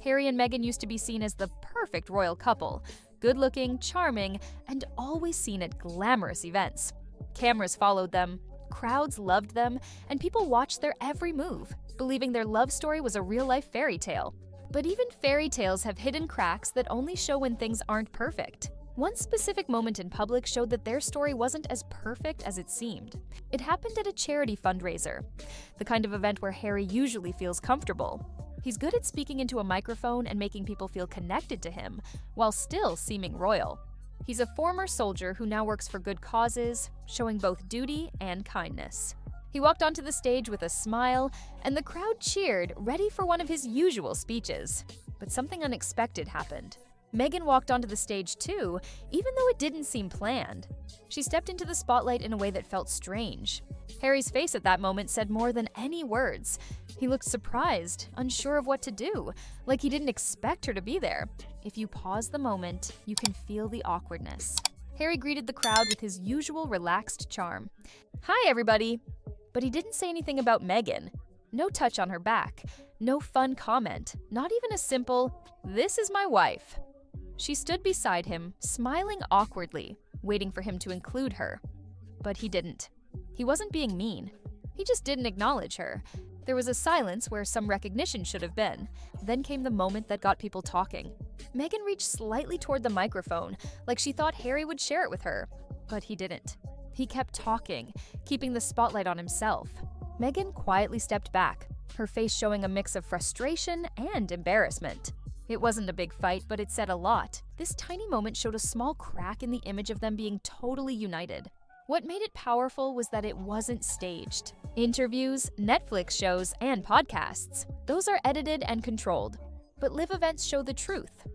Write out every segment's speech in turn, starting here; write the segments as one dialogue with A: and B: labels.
A: Harry and Meghan used to be seen as the perfect royal couple, good-looking, charming, and always seen at glamorous events. Cameras followed them, crowds loved them, and people watched their every move, believing their love story was a real-life fairy tale. But even fairy tales have hidden cracks that only show when things aren't perfect. One specific moment in public showed that their story wasn't as perfect as it seemed. It happened at a charity fundraiser, the kind of event where Harry usually feels comfortable. He's good at speaking into a microphone and making people feel connected to him, while still seeming royal. He's a former soldier who now works for good causes, showing both duty and kindness. He walked onto the stage with a smile, and the crowd cheered, ready for one of his usual speeches. But something unexpected happened. Meghan walked onto the stage too, even though it didn't seem planned. She stepped into the spotlight in a way that felt strange. Harry's face at that moment said more than any words. He looked surprised, unsure of what to do, like he didn't expect her to be there. If you pause the moment, you can feel the awkwardness. Harry greeted the crowd with his usual relaxed charm. "Hi, everybody!" But he didn't say anything about Meghan. No touch on her back, no fun comment, not even a simple, "This is my wife." She stood beside him, smiling awkwardly, waiting for him to include her. But he didn't. He wasn't being mean. He just didn't acknowledge her. There was a silence where some recognition should have been. Then came the moment that got people talking. Meghan reached slightly toward the microphone, like she thought Harry would share it with her. But he didn't. He kept talking, keeping the spotlight on himself. Meghan quietly stepped back, her face showing a mix of frustration and embarrassment. It wasn't a big fight, but it said a lot. This tiny moment showed a small crack in the image of them being totally united. What made it powerful was that it wasn't staged. Interviews, Netflix shows, and podcasts, those are edited and controlled. But live events show the truth.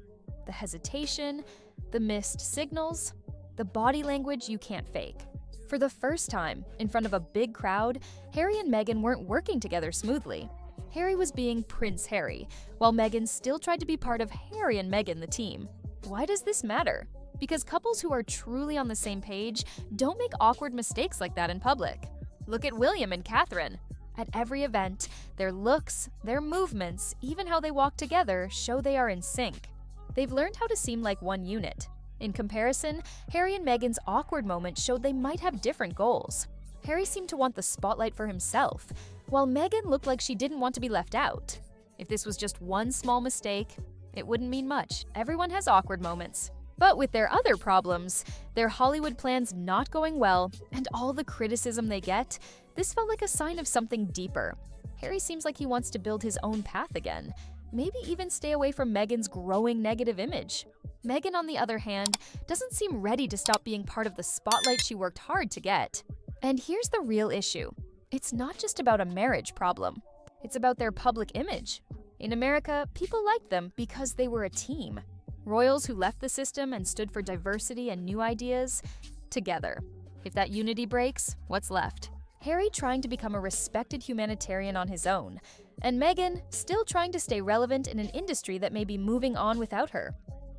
A: The hesitation, the missed signals, the body language you can't fake. For the first time, in front of a big crowd, Harry and Meghan weren't working together smoothly. Harry was being Prince Harry, while Meghan still tried to be part of Harry and Meghan the team. Why does this matter? Because couples who are truly on the same page don't make awkward mistakes like that in public. Look at William and Catherine. At every event, their looks, their movements, even how they walk together show they are in sync. They've learned how to seem like one unit. In comparison, Harry and Meghan's awkward moment showed they might have different goals. Harry seemed to want the spotlight for himself, while Meghan looked like she didn't want to be left out. If this was just one small mistake, it wouldn't mean much. Everyone has awkward moments. But with their other problems, their Hollywood plans not going well, and all the criticism they get, this felt like a sign of something deeper. Harry seems like he wants to build his own path again, maybe even stay away from Meghan's growing negative image. Meghan, on the other hand, doesn't seem ready to stop being part of the spotlight she worked hard to get. And here's the real issue. It's not just about a marriage problem. It's about their public image. In America, people liked them because they were a team. Royals who left the system and stood for diversity and new ideas, together. If that unity breaks, what's left? Harry trying to become a respected humanitarian on his own, and Meghan still trying to stay relevant in an industry that may be moving on without her.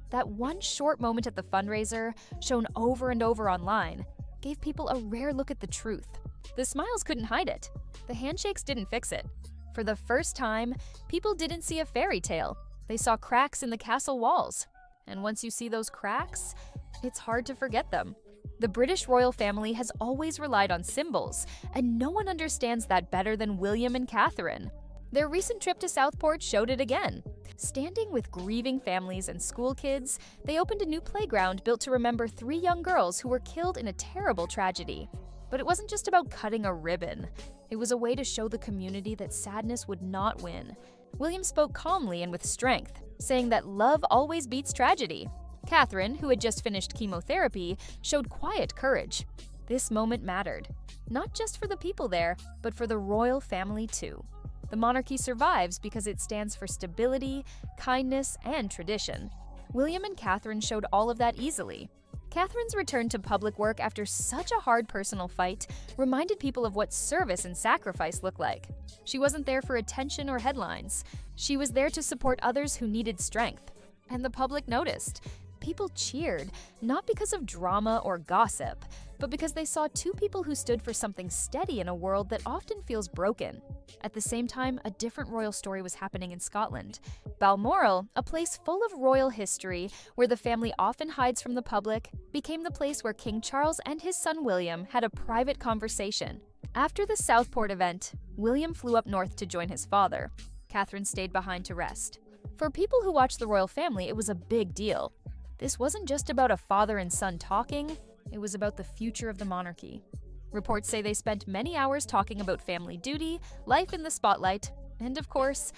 A: That one short moment at the fundraiser, shown over and over online, gave people a rare look at the truth. The smiles couldn't hide it. The handshakes didn't fix it. For the first time, people didn't see a fairy tale. They saw cracks in the castle walls. And once you see those cracks, it's hard to forget them. The British royal family has always relied on symbols, and no one understands that better than William and Catherine. Their recent trip to Southport showed it again. Standing with grieving families and school kids, they opened a new playground built to remember 3 young girls who were killed in a terrible tragedy. But it wasn't just about cutting a ribbon. It was a way to show the community that sadness would not win. William spoke calmly and with strength, saying that love always beats tragedy. Catherine, who had just finished chemotherapy, showed quiet courage. This moment mattered, not just for the people there, but for the royal family too. The monarchy survives because it stands for stability, kindness, and tradition. William and Catherine showed all of that easily. Catherine's return to public work after such a hard personal fight reminded people of what service and sacrifice look like. She wasn't there for attention or headlines. She was there to support others who needed strength. And the public noticed. People cheered, not because of drama or gossip, but because they saw two people who stood for something steady in a world that often feels broken. At the same time, a different royal story was happening in Scotland. Balmoral, a place full of royal history where the family often hides from the public, became the place where King Charles and his son William had a private conversation. After the Southport event, William flew up north to join his father. Catherine stayed behind to rest. For people who watched the royal family, it was a big deal. This wasn't just about a father and son talking, it was about the future of the monarchy. Reports say they spent many hours talking about family duty, life in the spotlight, and of course,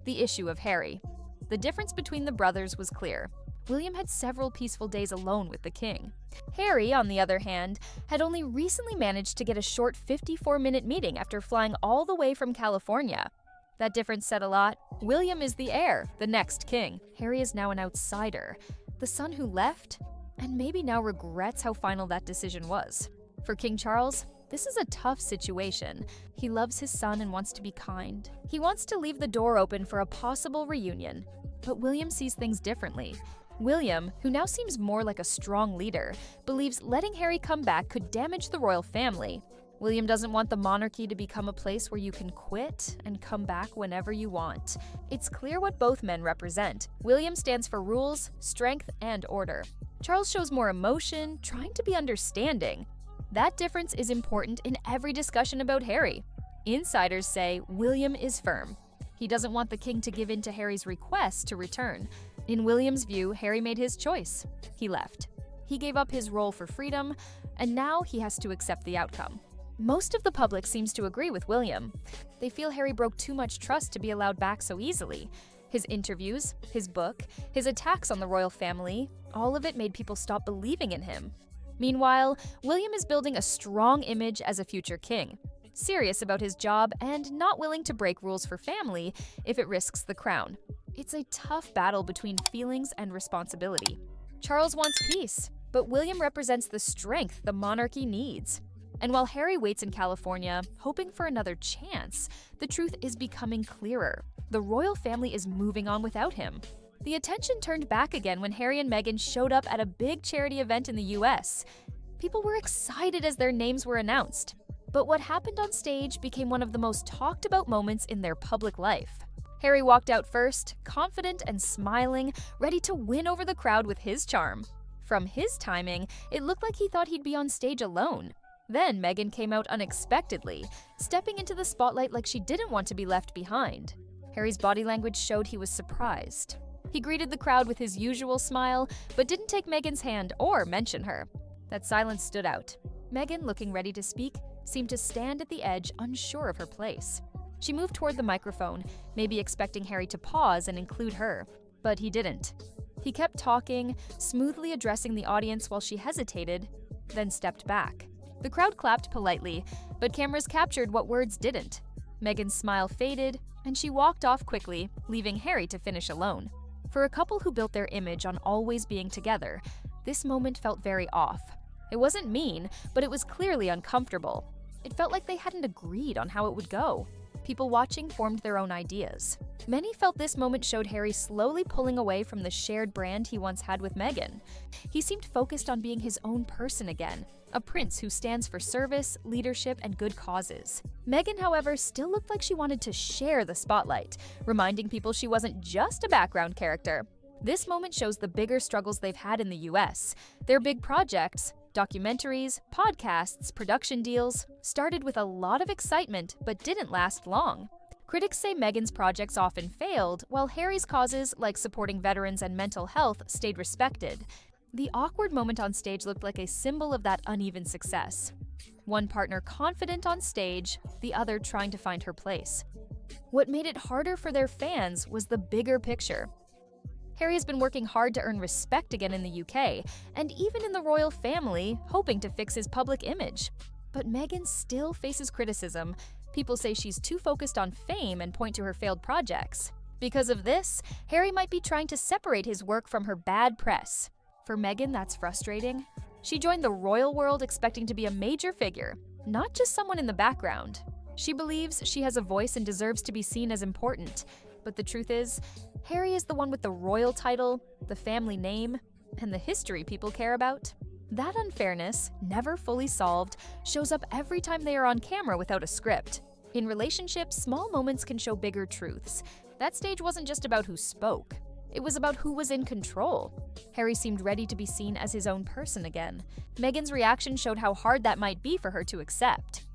A: the issue of Harry. The difference between the brothers was clear. William had several peaceful days alone with the king. Harry, on the other hand, had only recently managed to get a short 54-minute meeting after flying all the way from California. That difference said a lot. William is the heir, the next king. Harry is now an outsider, the son who left, and maybe now regrets how final that decision was. For King Charles, this is a tough situation. He loves his son and wants to be kind. He wants to leave the door open for a possible reunion. But William sees things differently. William, who now seems more like a strong leader, believes letting Harry come back could damage the royal family. William doesn't want the monarchy to become a place where you can quit and come back whenever you want. It's clear what both men represent. William stands for rules, strength, and order. Charles shows more emotion, trying to be understanding. That difference is important in every discussion about Harry. Insiders say William is firm. He doesn't want the king to give in to Harry's request to return. In William's view, Harry made his choice. He left. He gave up his role for freedom, and now he has to accept the outcome. Most of the public seems to agree with William. They feel Harry broke too much trust to be allowed back so easily. His interviews, his book, his attacks on the royal family, all of it made people stop believing in him. Meanwhile, William is building a strong image as a future king, serious about his job and not willing to break rules for family if it risks the crown. It's a tough battle between feelings and responsibility. Charles wants peace, but William represents the strength the monarchy needs. And while Harry waits in California, hoping for another chance, the truth is becoming clearer. The royal family is moving on without him. The attention turned back again when Harry and Meghan showed up at a big charity event in the US. People were excited as their names were announced. But what happened on stage became one of the most talked about moments in their public life. Harry walked out first, confident and smiling, ready to win over the crowd with his charm. From his timing, it looked like he thought he'd be on stage alone. Then Meghan came out unexpectedly, stepping into the spotlight like she didn't want to be left behind. Harry's body language showed he was surprised. He greeted the crowd with his usual smile, but didn't take Meghan's hand or mention her. That silence stood out. Meghan, looking ready to speak, seemed to stand at the edge, unsure of her place. She moved toward the microphone, maybe expecting Harry to pause and include her, but he didn't. He kept talking, smoothly addressing the audience while she hesitated, then stepped back. The crowd clapped politely, but cameras captured what words didn't. Meghan's smile faded, and she walked off quickly, leaving Harry to finish alone. For a couple who built their image on always being together, this moment felt very off. It wasn't mean, but it was clearly uncomfortable. It felt like they hadn't agreed on how it would go. People watching formed their own ideas. Many felt this moment showed Harry slowly pulling away from the shared brand he once had with Meghan. He seemed focused on being his own person again, a prince who stands for service, leadership, and good causes. Meghan, however, still looked like she wanted to share the spotlight, reminding people she wasn't just a background character. This moment shows the bigger struggles they've had in the US. Their big projects, documentaries, podcasts, production deals, started with a lot of excitement but didn't last long. Critics say Meghan's projects often failed, while Harry's causes, like supporting veterans and mental health, stayed respected. The awkward moment on stage looked like a symbol of that uneven success. One partner confident on stage, the other trying to find her place. What made it harder for their fans was the bigger picture. Harry has been working hard to earn respect again in the UK, and even in the royal family, hoping to fix his public image. But Meghan still faces criticism. People say she's too focused on fame and point to her failed projects. Because of this, Harry might be trying to separate his work from her bad press. For Meghan, that's frustrating. She joined the royal world expecting to be a major figure, not just someone in the background. She believes she has a voice and deserves to be seen as important. But the truth is, Harry is the one with the royal title, the family name, and the history people care about. That unfairness, never fully solved, shows up every time they are on camera without a script. In relationships, small moments can show bigger truths. That stage wasn't just about who spoke. It was about who was in control. Harry seemed ready to be seen as his own person again. Meghan's reaction showed how hard that might be for her to accept.